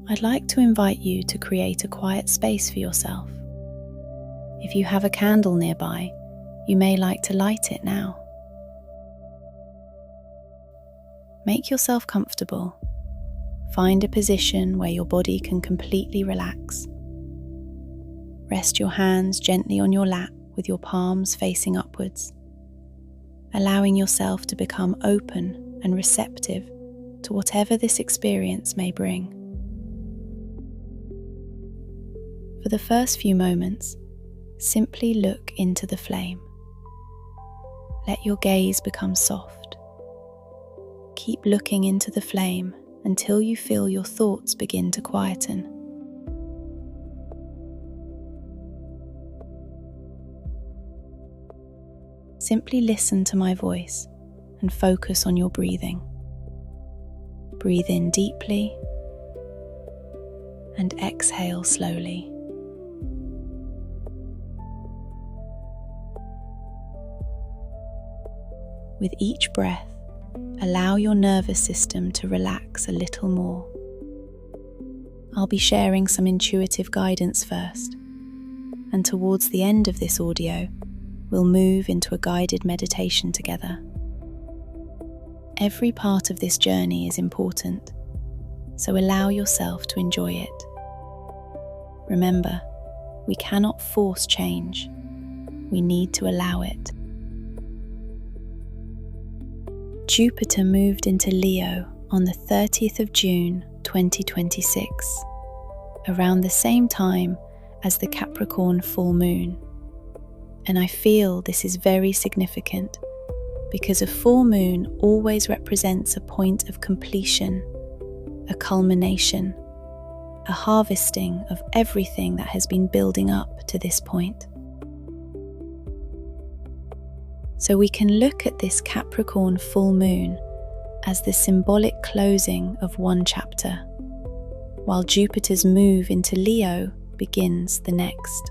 I'd like to invite you to create a quiet space for yourself. If you have a candle nearby, you may like to light it now. Make yourself comfortable. Find a position where your body can completely relax. Rest your hands gently on your lap with your palms facing upwards, allowing yourself to become open and receptive to whatever this experience may bring. For the first few moments, simply look into the flame. Let your gaze become soft. Keep looking into the flame until you feel your thoughts begin to quieten. Simply listen to my voice and focus on your breathing. Breathe in deeply and exhale slowly. With each breath, allow your nervous system to relax a little more. I'll be sharing some intuitive guidance first, and towards the end of this audio, we'll move into a guided meditation together. Every part of this journey is important, so allow yourself to enjoy it. Remember, we cannot force change. We need to allow it. Jupiter moved into Leo on the 30th of June 2026, around the same time as the Capricorn Full Moon. And I feel this is very significant because a full moon always represents a point of completion, a culmination, a harvesting of everything that has been building up to this point. So we can look at this Capricorn full moon as the symbolic closing of one chapter, while Jupiter's move into Leo begins the next.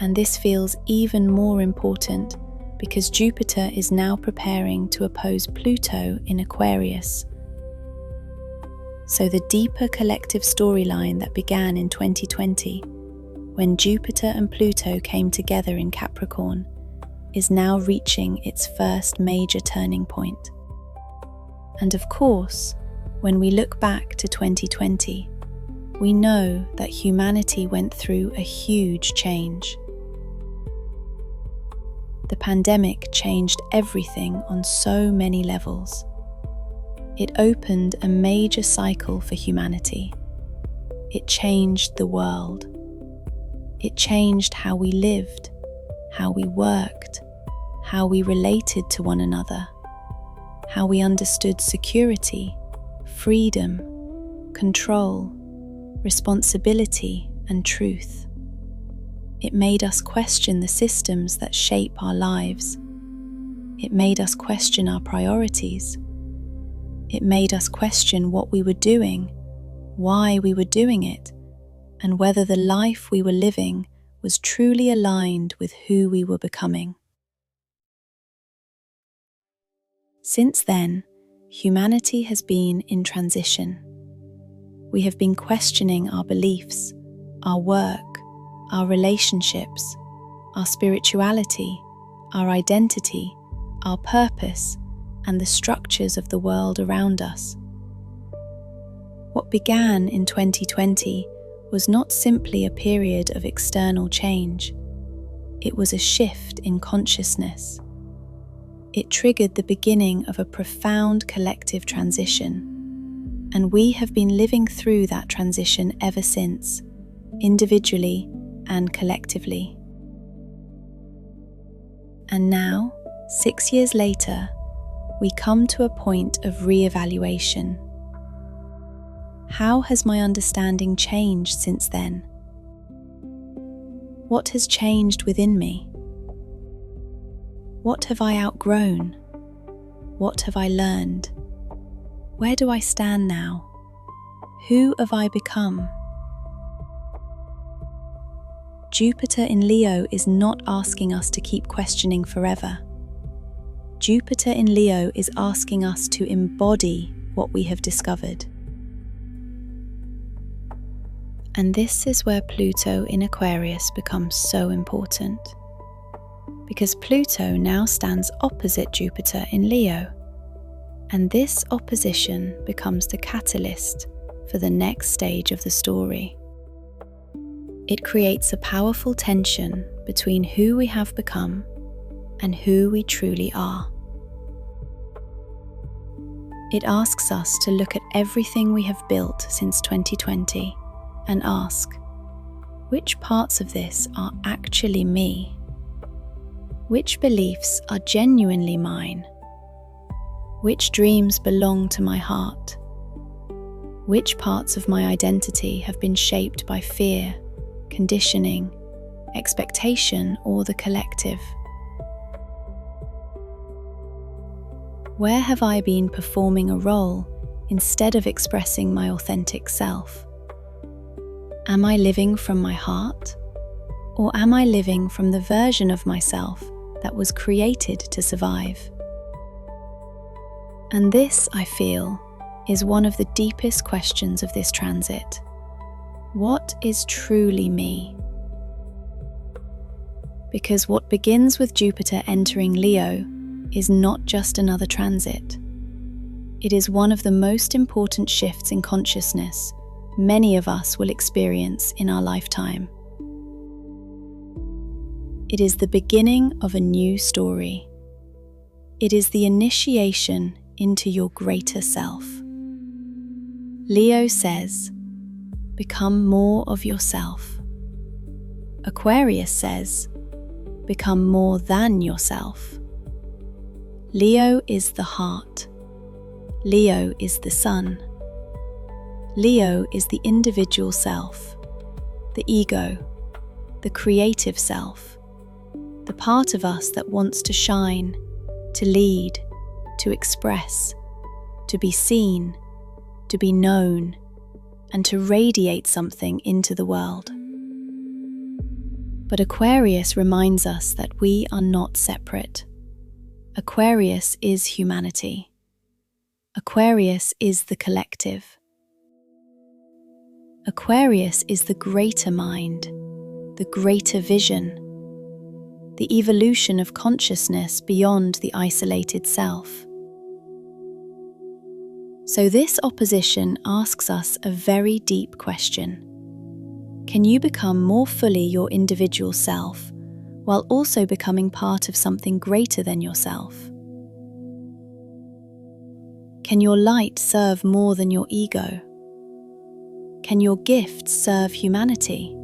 And this feels even more important because Jupiter is now preparing to oppose Pluto in Aquarius. So the deeper collective storyline that began in 2020, when Jupiter and Pluto came together in Capricorn, is now reaching its first major turning point. And of course, when we look back to 2020, we know that humanity went through a huge change. The pandemic changed everything on so many levels. It opened a major cycle for humanity. It changed the world. It changed how we lived, how we worked, how we related to one another, how we understood security, freedom, control, responsibility, and truth. It made us question the systems that shape our lives. It made us question our priorities. It made us question what we were doing, why we were doing it, and whether the life we were living was truly aligned with who we were becoming. Since then, humanity has been in transition. We have been questioning our beliefs, our work, our relationships, our spirituality, our identity, our purpose, and the structures of the world around us. What began in 2020 was not simply a period of external change. It was a shift in consciousness. It triggered the beginning of a profound collective transition, and we have been living through that transition ever since, individually and collectively. And now, 6 years later, we come to a point of re-evaluation. How has my understanding changed since then? What has changed within me? What have I outgrown? What have I learned? Where do I stand now? Who have I become? Jupiter in Leo is not asking us to keep questioning forever. Jupiter in Leo is asking us to embody what we have discovered. And this is where Pluto in Aquarius becomes so important, because Pluto now stands opposite Jupiter in Leo, and this opposition becomes the catalyst for the next stage of the story. It creates a powerful tension between who we have become and who we truly are. It asks us to look at everything we have built since 2020 and ask, which parts of this are actually me? Which beliefs are genuinely mine? Which dreams belong to my heart? Which parts of my identity have been shaped by fear, conditioning, expectation, or the collective? Where have I been performing a role instead of expressing my authentic self? Am I living from my heart, or am I living from the version of myself that was created to survive? And this, I feel, is one of the deepest questions of this transit. What is truly me? Because what begins with Jupiter entering Leo is not just another transit. It is one of the most important shifts in consciousness many of us will experience in our lifetime. It is the beginning of a new story. It is the initiation into your greater self. Leo says, become more of yourself. Aquarius says, become more than yourself. Leo is the heart. Leo is the sun. Leo is the individual self, the ego, the creative self, the part of us that wants to shine, to lead, to express, to be seen, to be known, and to radiate something into the world. But Aquarius reminds us that we are not separate. Aquarius is humanity. Aquarius is the collective. Aquarius is the greater mind, the greater vision, the evolution of consciousness beyond the isolated self. So this opposition asks us a very deep question. Can you become more fully your individual self while also becoming part of something greater than yourself? Can your light serve more than your ego? Can your gifts serve humanity?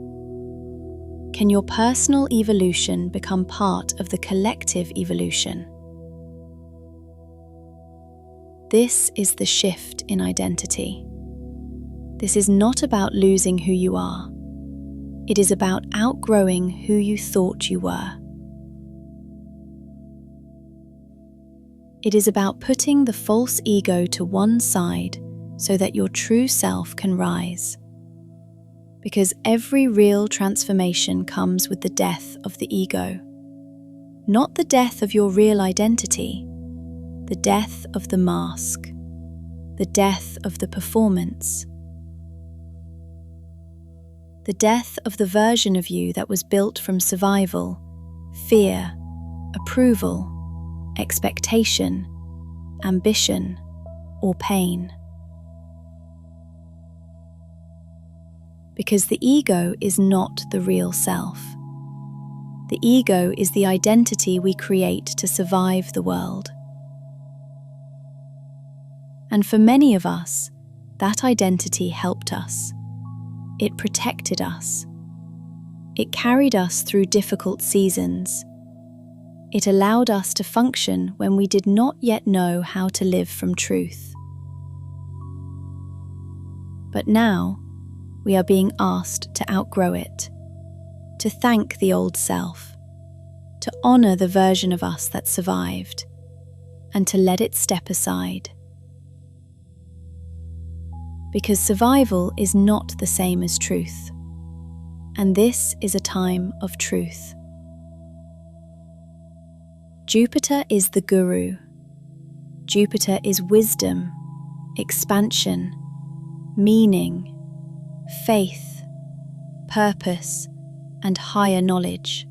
Can your personal evolution become part of the collective evolution? This is the shift in identity. This is not about losing who you are. It is about outgrowing who you thought you were. It is about putting the false ego to one side so that your true self can rise. Because every real transformation comes with the death of the ego. Not the death of your real identity, the death of the mask, the death of the performance, the death of the version of you that was built from survival, fear, approval, expectation, ambition, or pain. Because the ego is not the real self. The ego is the identity we create to survive the world. And for many of us, that identity helped us. It protected us. It carried us through difficult seasons. It allowed us to function when we did not yet know how to live from truth. But now, we are being asked to outgrow it, to thank the old self, to honor the version of us that survived, and to let it step aside. Because survival is not the same as truth, and this is a time of truth. Jupiter is the guru. Jupiter is wisdom, expansion, meaning, faith, purpose, and higher knowledge.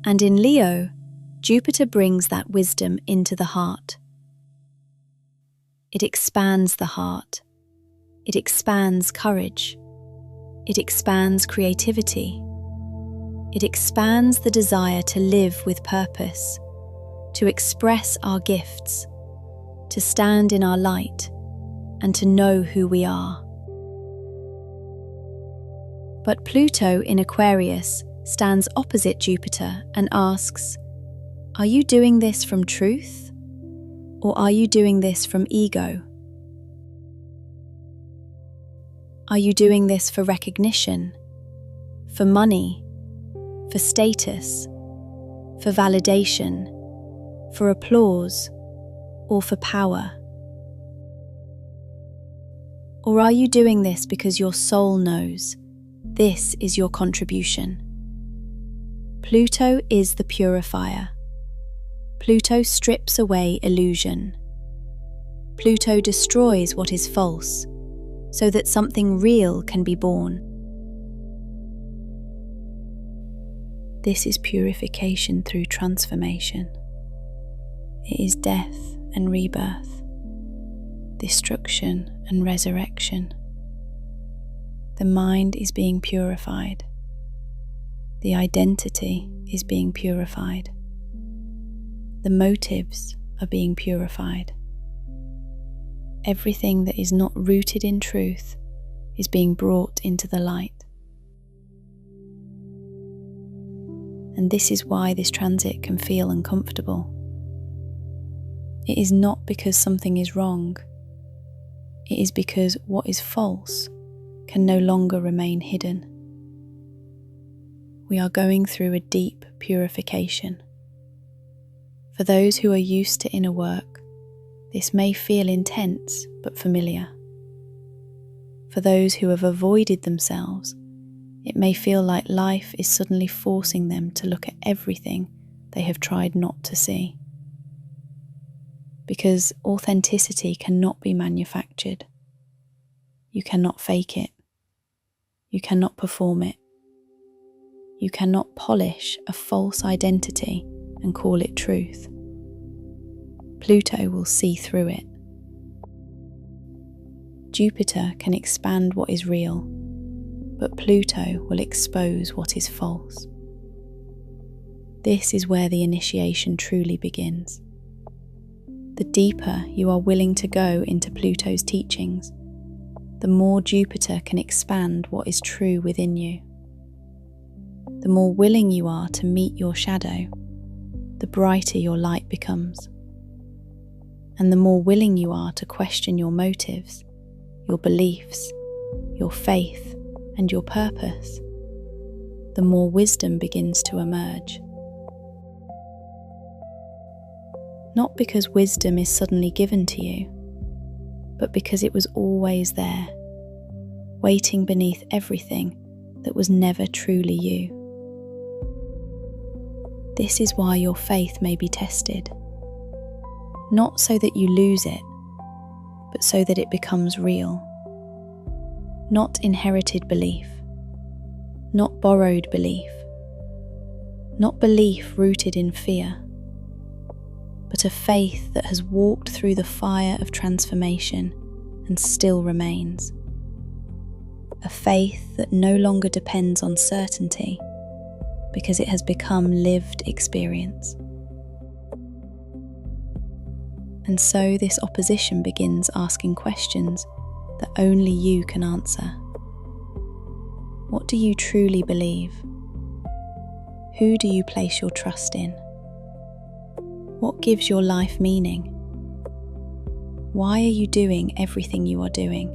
And in Leo, Jupiter brings that wisdom into the heart. It expands the heart. It expands courage. It expands creativity. It expands the desire to live with purpose, to express our gifts, to stand in our light, and to know who we are. But Pluto in Aquarius stands opposite Jupiter and asks, are you doing this from truth? Or are you doing this from ego? Are you doing this for recognition, for money, for status, for validation, for applause, or for power? Or are you doing this because your soul knows this is your contribution? Pluto is the purifier. Pluto strips away illusion. Pluto destroys what is false, so that something real can be born. This is purification through transformation. It is death and rebirth, destruction and resurrection. The mind is being purified. The identity is being purified. The motives are being purified. Everything that is not rooted in truth is being brought into the light. And this is why this transit can feel uncomfortable. It is not because something is wrong. It is because what is false can no longer remain hidden. We are going through a deep purification. For those who are used to inner work, this may feel intense but familiar. For those who have avoided themselves, it may feel like life is suddenly forcing them to look at everything they have tried not to see. Because authenticity cannot be manufactured. You cannot fake it. You cannot perform it. You cannot polish a false identity and call it truth. Pluto will see through it. Jupiter can expand what is real, but Pluto will expose what is false. This is where the initiation truly begins. The deeper you are willing to go into Pluto's teachings, the more Jupiter can expand what is true within you. The more willing you are to meet your shadow, the brighter your light becomes. And the more willing you are to question your motives, your beliefs, your faith, and your purpose, the more wisdom begins to emerge. Not because wisdom is suddenly given to you, but because it was always there, waiting beneath everything that was never truly you. This is why your faith may be tested. Not so that you lose it, but so that it becomes real. Not inherited belief, not borrowed belief, not belief rooted in fear, but a faith that has walked through the fire of transformation and still remains. A faith that no longer depends on certainty, because it has become lived experience. And so this opposition begins asking questions that only you can answer. What do you truly believe? Who do you place your trust in? What gives your life meaning? Why are you doing everything you are doing?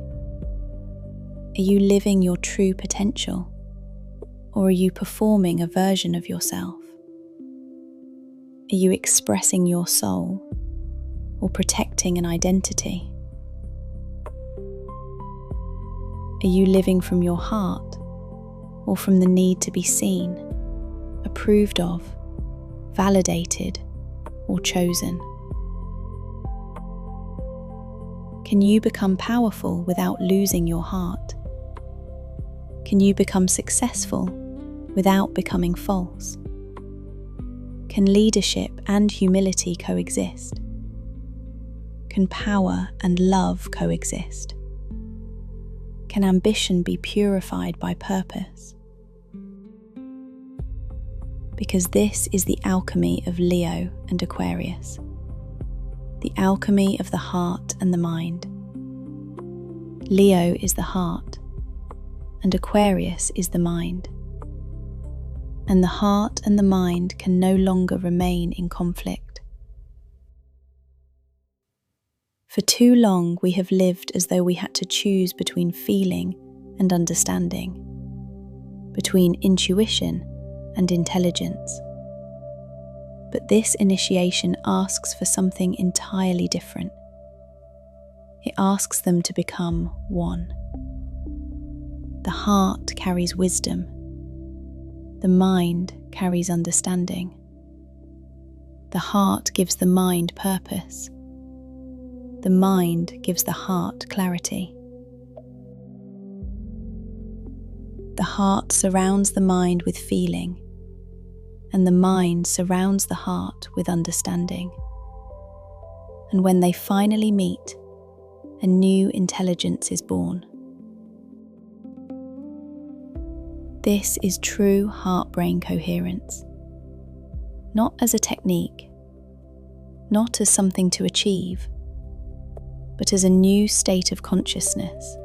Are you living your true potential? Or are you performing a version of yourself? Are you expressing your soul or protecting an identity? Are you living from your heart or from the need to be seen, approved of, validated, or chosen? Can you become powerful without losing your heart? Can you become successful without becoming false? Can leadership and humility coexist? Can power and love coexist? Can ambition be purified by purpose? Because this is the alchemy of Leo and Aquarius, the alchemy of the heart and the mind. Leo is the heart, and Aquarius is the mind. And the heart and the mind can no longer remain in conflict. For too long we have lived as though we had to choose between feeling and understanding, between intuition and intelligence. But this initiation asks for something entirely different. It asks them to become one. The heart carries wisdom. The mind carries understanding. The heart gives the mind purpose. The mind gives the heart clarity. The heart surrounds the mind with feeling, and the mind surrounds the heart with understanding. And when they finally meet, a new intelligence is born. This is true heart-brain coherence, not as a technique, not as something to achieve, but as a new state of consciousness,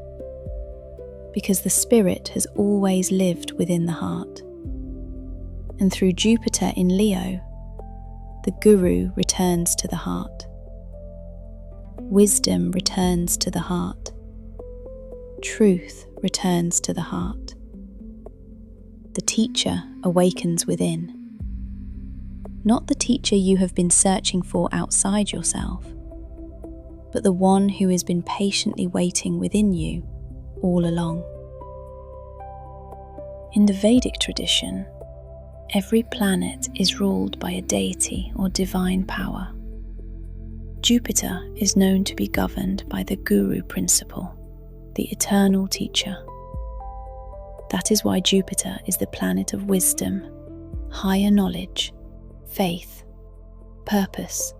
because the spirit has always lived within the heart. And through Jupiter in Leo, the guru returns to the heart. Wisdom returns to the heart. Truth returns to the heart. The teacher awakens within. Not the teacher you have been searching for outside yourself, but the one who has been patiently waiting within you all along. In the Vedic tradition, every planet is ruled by a deity or divine power. Jupiter is known to be governed by the guru principle, the eternal teacher. That is why Jupiter is the planet of wisdom, higher knowledge, faith, purpose,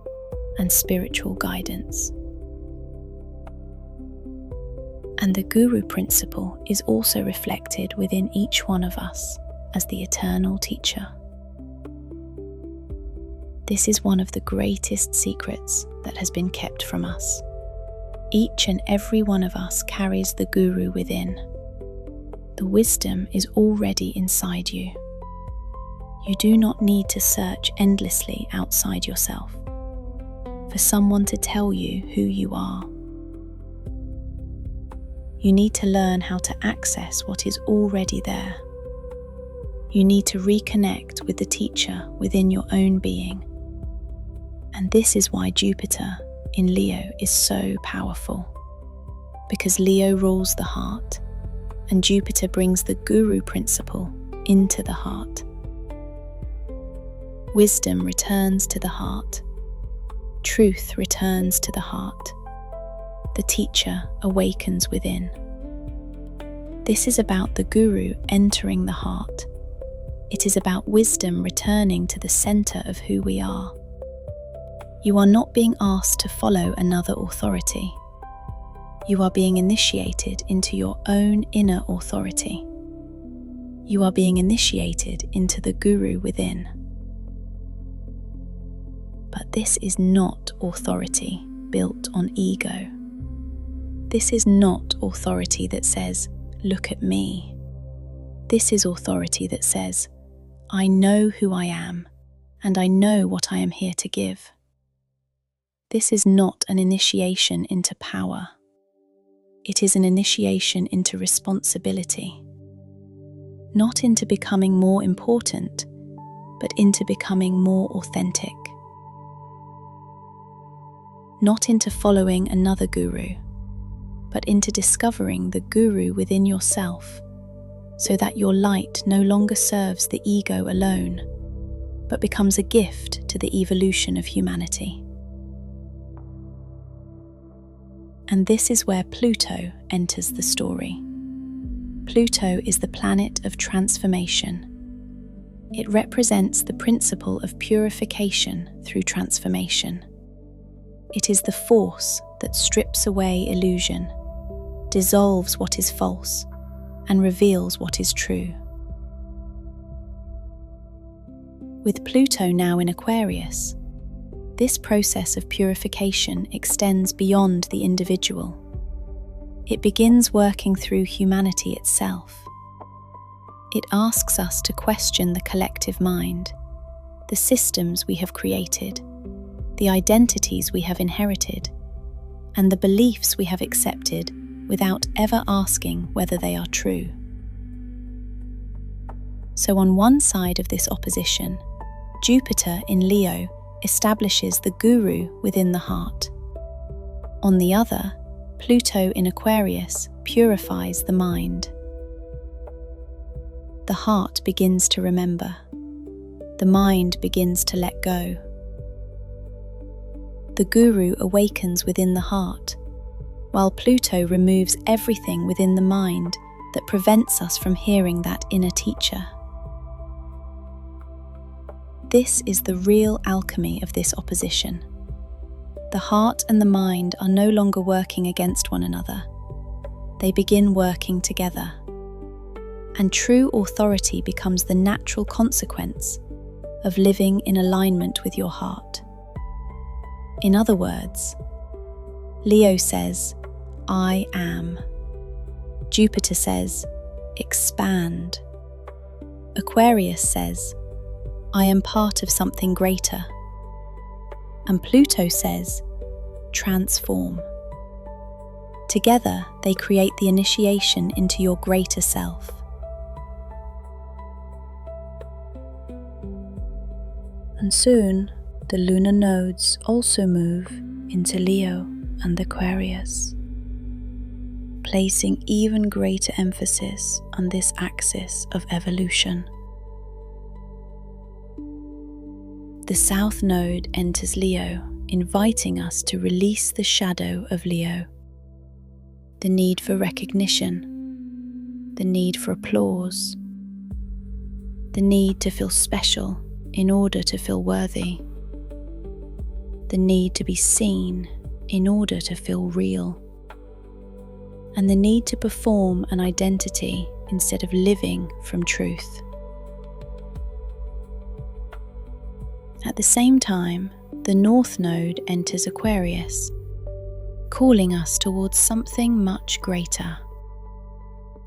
and spiritual guidance. And the guru principle is also reflected within each one of us as the eternal teacher. This is one of the greatest secrets that has been kept from us. Each and every one of us carries the guru within. The wisdom is already inside you. You do not need to search endlessly outside yourself for someone to tell you who you are. You need to learn how to access what is already there. You need to reconnect with the teacher within your own being. And this is why Jupiter in Leo is so powerful, because Leo rules the heart, and Jupiter brings the guru principle into the heart. Wisdom returns to the heart. Truth returns to the heart. The teacher awakens within. This is about the guru entering the heart. It is about wisdom returning to the center of who we are. You are not being asked to follow another authority. You are being initiated into your own inner authority. You are being initiated into the guru within. But this is not authority built on ego. This is not authority that says, "Look at me." This is authority that says, "I know who I am, and I know what I am here to give." This is not an initiation into power. It is an initiation into responsibility. Not into becoming more important, but into becoming more authentic. Not into following another guru, but into discovering the guru within yourself, so that your light no longer serves the ego alone, but becomes a gift to the evolution of humanity. And this is where Pluto enters the story. Pluto is the planet of transformation. It represents the principle of purification through transformation. It is the force that strips away illusion, dissolves what is false, and reveals what is true. With Pluto now in Aquarius, this process of purification extends beyond the individual. It begins working through humanity itself. It asks us to question the collective mind, the systems we have created, the identities we have inherited, and the beliefs we have accepted without ever asking whether they are true. So on one side of this opposition, Jupiter in Leo establishes the guru within the heart. On the other, Pluto in Aquarius purifies the mind. The heart begins to remember. The mind begins to let go. The guru awakens within the heart, while Pluto removes everything within the mind that prevents us from hearing that inner teacher. This is the real alchemy of this opposition. The heart and the mind are no longer working against one another. They begin working together. And true authority becomes the natural consequence of living in alignment with your heart. In other words, Leo says, I am. Jupiter says, expand. Aquarius says, I am part of something greater. And Pluto says, transform. Together, they create the initiation into your greater self. And soon, the lunar nodes also move into Leo and Aquarius, placing even greater emphasis on this axis of evolution. The South Node enters Leo, inviting us to release the shadow of Leo, the need for recognition, the need for applause, the need to feel special in order to feel worthy, the need to be seen in order to feel real, and the need to perform an identity instead of living from truth. At the same time, the North Node enters Aquarius, calling us towards something much greater.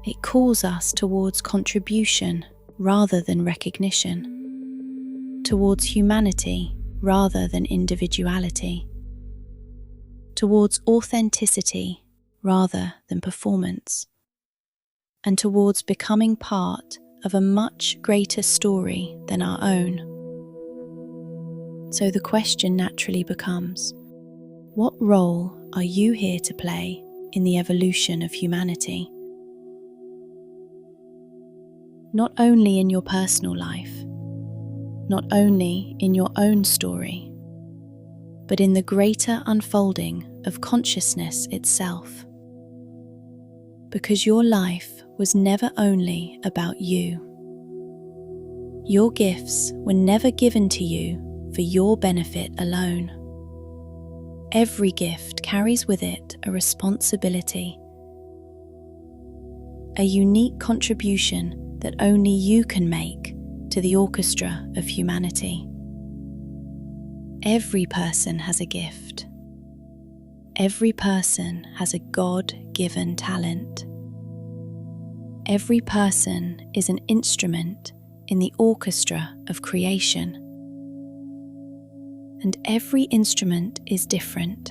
It calls us towards contribution rather than recognition, towards humanity rather than individuality, towards authenticity rather than performance, and towards becoming part of a much greater story than our own. So the question naturally becomes, what role are you here to play in the evolution of humanity? Not only in your personal life, not only in your own story, but in the greater unfolding of consciousness itself. Because your life was never only about you. Your gifts were never given to you for your benefit alone. Every gift carries with it a responsibility, a unique contribution that only you can make to the orchestra of humanity. Every person has a gift. Every person has a God-given talent. Every person is an instrument in the orchestra of creation. And every instrument is different.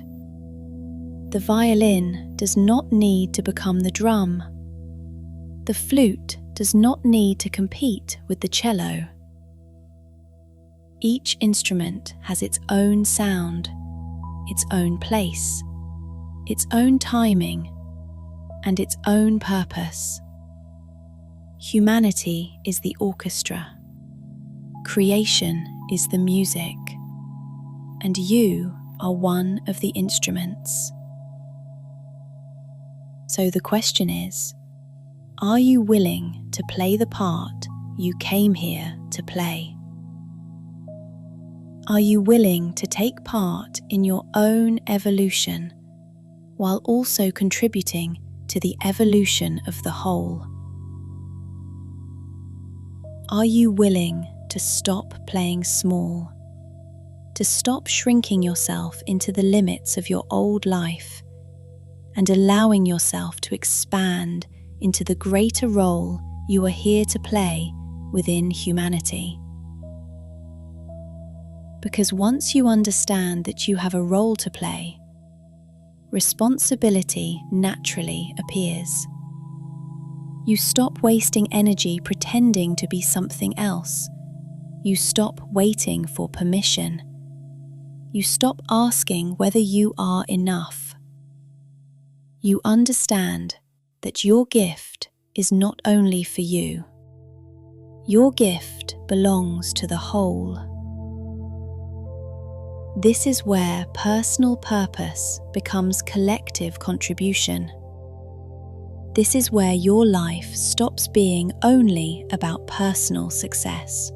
The violin does not need to become the drum. The flute does not need to compete with the cello. Each instrument has its own sound, its own place, its own timing, and its own purpose. Humanity is the orchestra. Creation is the music. And you are one of the instruments. So the question is, Are you willing to play the part you came here to play? Are you willing to take part in your own evolution while also contributing to the evolution of the whole? Are you willing to stop playing small, to stop shrinking yourself into the limits of your old life and allowing yourself to expand into the greater role you are here to play within humanity? Because once you understand that you have a role to play, responsibility naturally appears. You stop wasting energy pretending to be something else. You stop waiting for permission. You stop asking whether you are enough. You understand that your gift is not only for you. Your gift belongs to the whole. This is where personal purpose becomes collective contribution. This is where your life stops being only about personal success.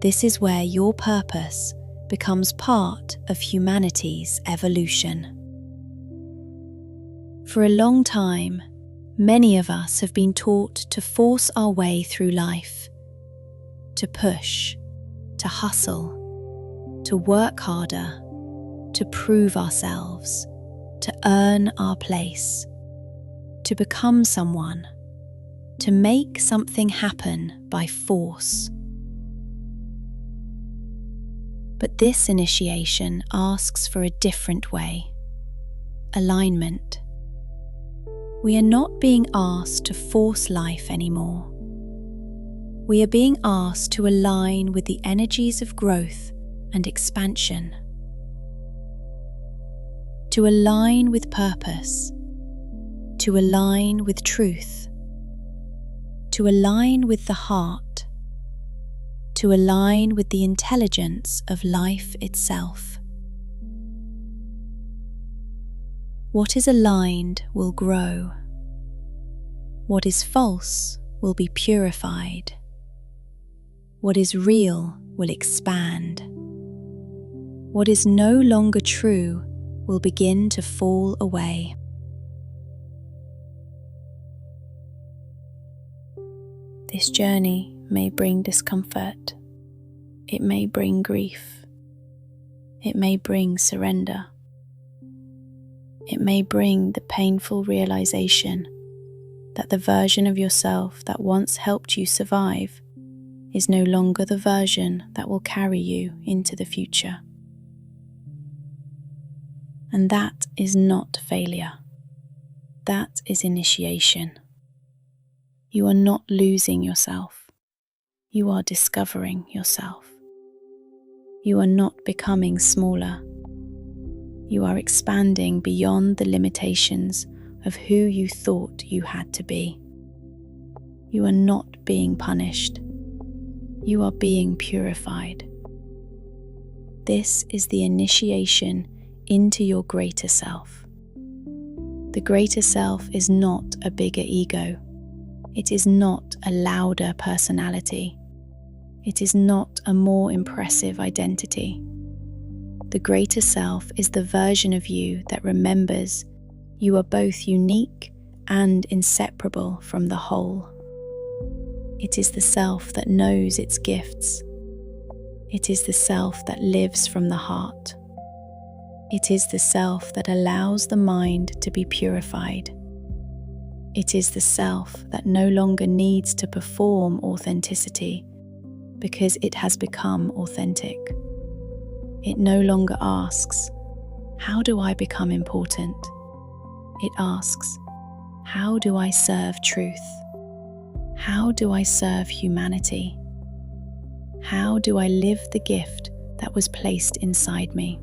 This is where your purpose becomes part of humanity's evolution. For a long time, many of us have been taught to force our way through life, to push, to hustle, to work harder, to prove ourselves, to earn our place, to become someone, to make something happen by force. But this initiation asks for a different way: alignment. We are not being asked to force life anymore. We are being asked to align with the energies of growth and expansion, to align with purpose, to align with truth, to align with the heart, to align with the intelligence of life itself. What is aligned will grow. What is false will be purified. What is real will expand. What is no longer true will begin to fall away. This journey may bring discomfort. It may bring grief. It may bring surrender. It may bring the painful realization that the version of yourself that once helped you survive is no longer the version that will carry you into the future. And that is not failure. That is initiation. You are not losing yourself. You are discovering yourself. You are not becoming smaller. You are expanding beyond the limitations of who you thought you had to be. You are not being punished. You are being purified. This is the initiation into your greater self. The greater self is not a bigger ego. It is not a louder personality. It is not a more impressive identity. The greater self is the version of you that remembers you are both unique and inseparable from the whole. It is the self that knows its gifts. It is the self that lives from the heart. It is the self that allows the mind to be purified. It is the self that no longer needs to perform authenticity because it has become authentic. It no longer asks, "How do I become important?" It asks, "How do I serve truth? How do I serve humanity? How do I live the gift that was placed inside me?"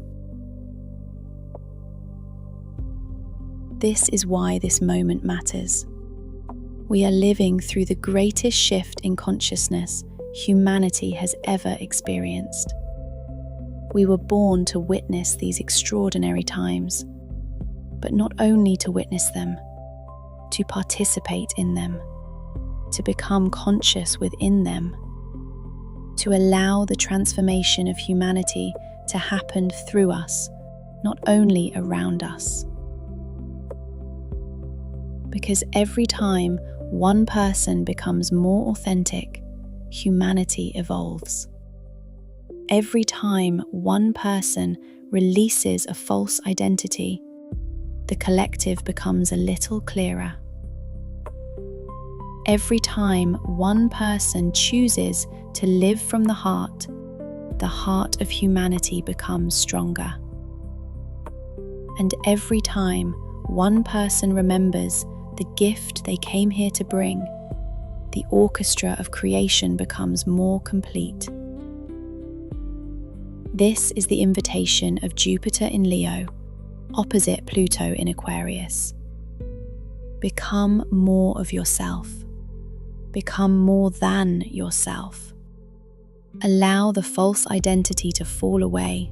This is why this moment matters. We are living through the greatest shift in consciousness humanity has ever experienced. We were born to witness these extraordinary times, but not only to witness them, to participate in them, to become conscious within them, to allow the transformation of humanity to happen through us, not only around us. Because every time one person becomes more authentic, humanity evolves. Every time one person releases a false identity, the collective becomes a little clearer. Every time one person chooses to live from the heart of humanity becomes stronger. And every time one person remembers the gift they came here to bring, the orchestra of creation becomes more complete. This is the invitation of Jupiter in Leo, opposite Pluto in Aquarius. Become more of yourself. Become more than yourself. Allow the false identity to fall away.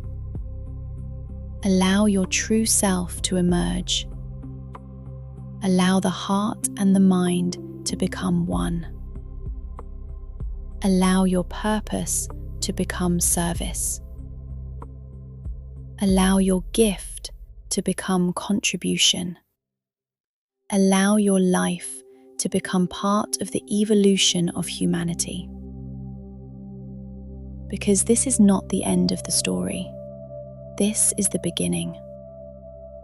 Allow your true self to emerge. Allow the heart and the mind to become one. Allow your purpose to become service. Allow your gift to become contribution. Allow your life to become part of the evolution of humanity. Because this is not the end of the story. This is the beginning.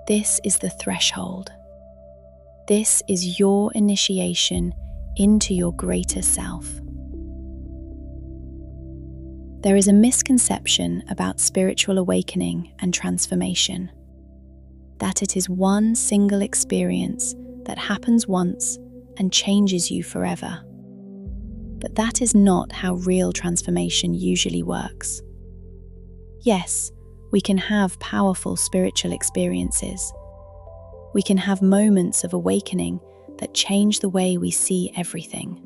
This is the threshold. This is your initiation into your greater self. There is a misconception about spiritual awakening and transformation, that it is one single experience that happens once and changes you forever. But that is not how real transformation usually works. Yes, we can have powerful spiritual experiences. We can have moments of awakening that change the way we see everything.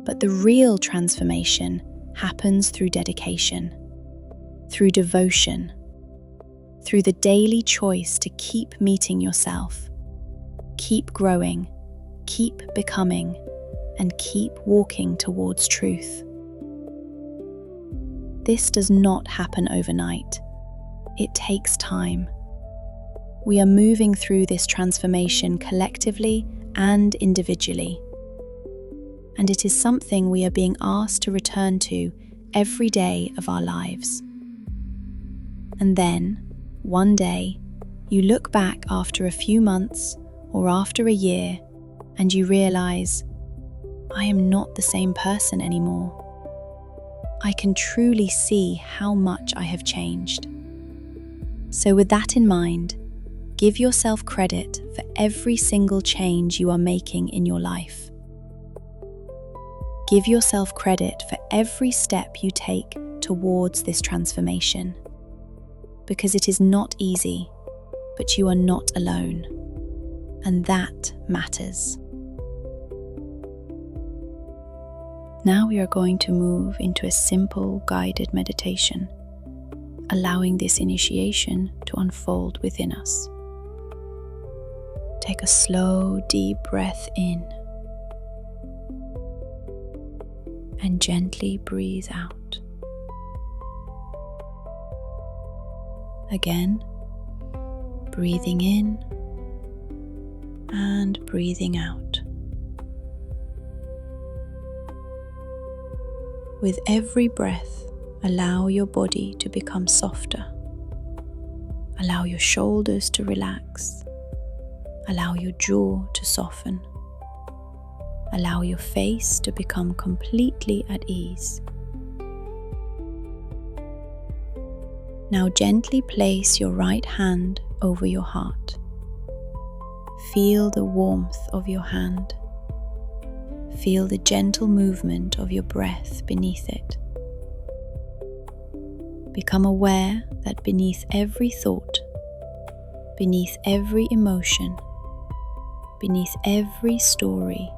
But the real transformation happens through dedication, through devotion, through the daily choice to keep meeting yourself, keep growing, keep becoming, and keep walking towards truth. This does not happen overnight. It takes time. We are moving through this transformation collectively and individually. And it is something we are being asked to return to every day of our lives. And then, one day, you look back after a few months or after a year and you realize, I am not the same person anymore. I can truly see how much I have changed. So with that in mind, give yourself credit for every single change you are making in your life. Give yourself credit for every step you take towards this transformation. Because it is not easy, but you are not alone. And that matters. Now we are going to move into a simple guided meditation, allowing this initiation to unfold within us. Take a slow, deep breath in and gently breathe out. Again, breathing in and breathing out. With every breath, allow your body to become softer. Allow your shoulders to relax. Allow your jaw to soften. Allow your face to become completely at ease. Now gently place your right hand over your heart. Feel the warmth of your hand. Feel the gentle movement of your breath beneath it. Become aware that beneath every thought, beneath every emotion, beneath every story,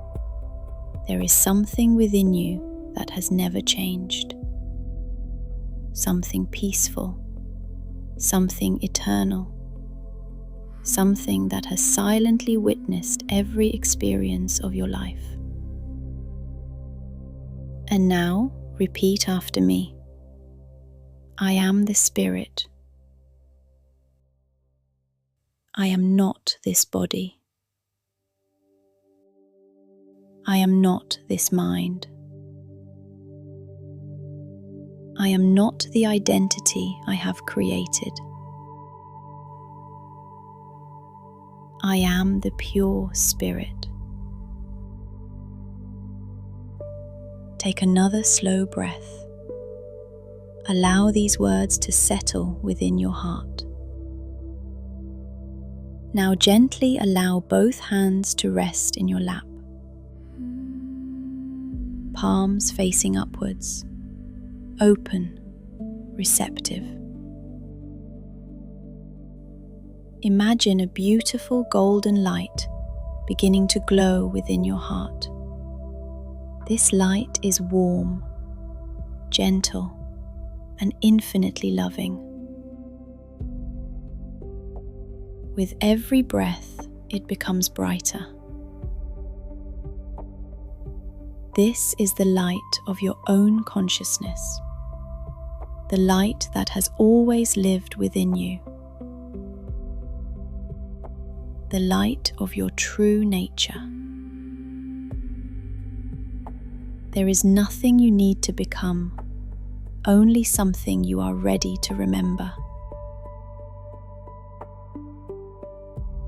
there is something within you that has never changed. Something peaceful, something eternal, something that has silently witnessed every experience of your life. And now, repeat after me. I am the spirit. I am not this body. I am not this mind. I am not the identity I have created. I am the pure spirit. Take another slow breath. Allow these words to settle within your heart. Now gently allow both hands to rest in your lap. Palms facing upwards, open, receptive. Imagine a beautiful golden light beginning to glow within your heart. This light is warm, gentle, and infinitely loving. With every breath, it becomes brighter. This is the light of your own consciousness, the light that has always lived within you, the light of your true nature. There is nothing you need to become, only something you are ready to remember.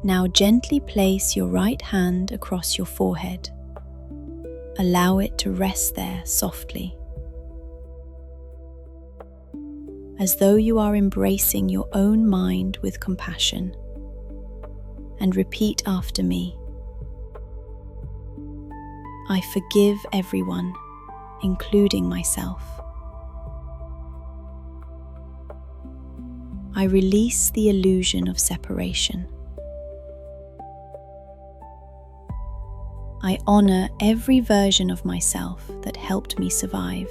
Now gently place your right hand across your forehead. Allow it to rest there softly, as though you are embracing your own mind with compassion. And repeat after me. I forgive everyone, including myself. I release the illusion of separation. I honor every version of myself that helped me survive.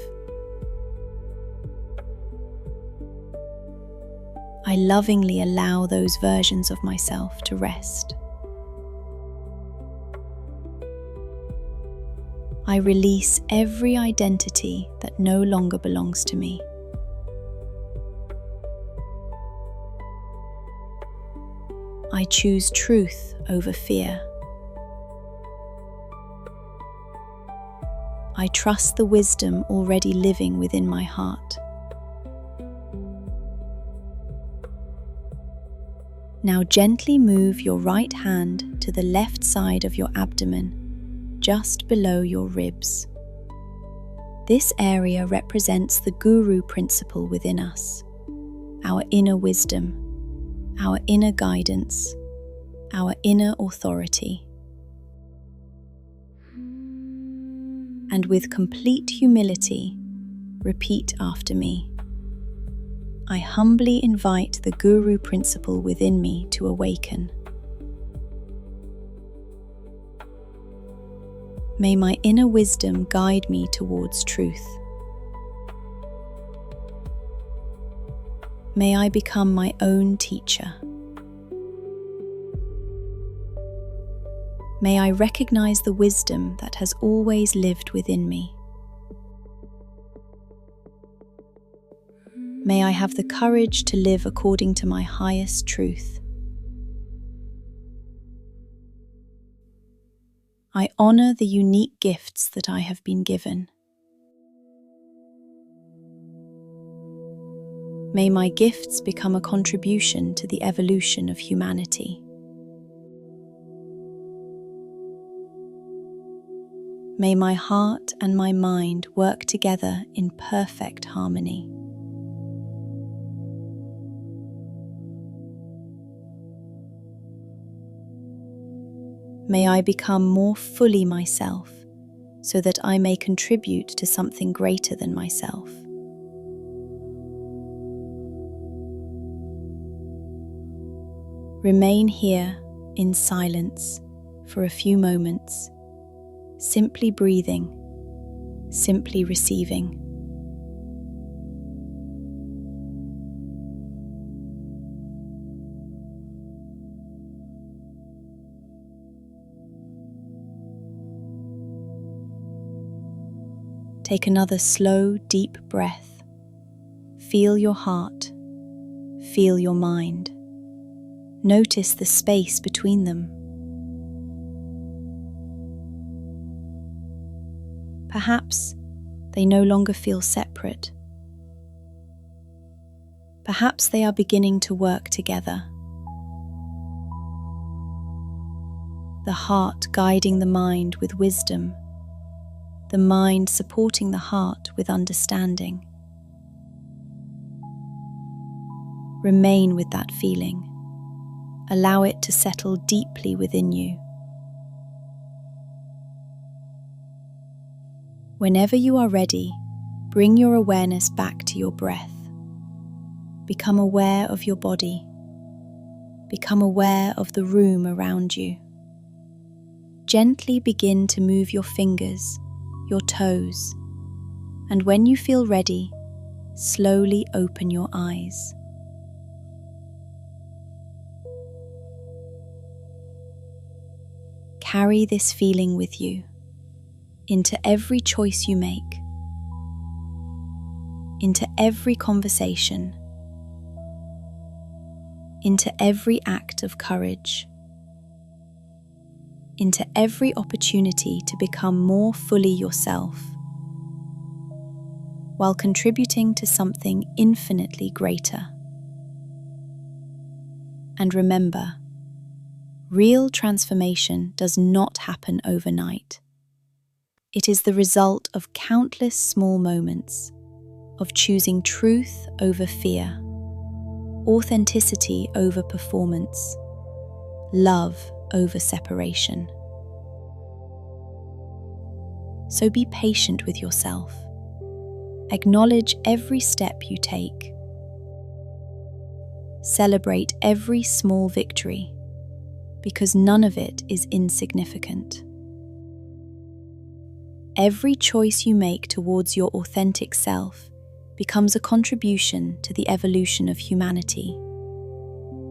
I lovingly allow those versions of myself to rest. I release every identity that no longer belongs to me. I choose truth over fear. I trust the wisdom already living within my heart. Now gently move your right hand to the left side of your abdomen, just below your ribs. This area represents the guru principle within us, our inner wisdom, our inner guidance, our inner authority. And with complete humility, repeat after me. I humbly invite the guru principle within me to awaken. May my inner wisdom guide me towards truth. May I become my own teacher. May I recognize the wisdom that has always lived within me. May I have the courage to live according to my highest truth. I honor the unique gifts that I have been given. May my gifts become a contribution to the evolution of humanity. May my heart and my mind work together in perfect harmony. May I become more fully myself, so that I may contribute to something greater than myself. Remain here in silence for a few moments, simply breathing, simply receiving. Take another slow, deep breath. Feel your heart. Feel your mind. Notice the space between them. Perhaps they no longer feel separate. Perhaps they are beginning to work together. The heart guiding the mind with wisdom, the mind supporting the heart with understanding. Remain with that feeling. Allow it to settle deeply within you. Whenever you are ready, bring your awareness back to your breath. Become aware of your body. Become aware of the room around you. Gently begin to move your fingers, your toes, and when you feel ready, slowly open your eyes. Carry this feeling with you into every choice you make, into every conversation, into every act of courage, into every opportunity to become more fully yourself, while contributing to something infinitely greater. And remember, real transformation does not happen overnight. It is the result of countless small moments, of choosing truth over fear, authenticity over performance, love over separation. So be patient with yourself. Acknowledge every step you take. Celebrate every small victory, because none of it is insignificant. Every choice you make towards your authentic self becomes a contribution to the evolution of humanity.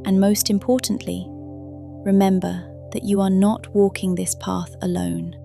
And most importantly, remember that you are not walking this path alone.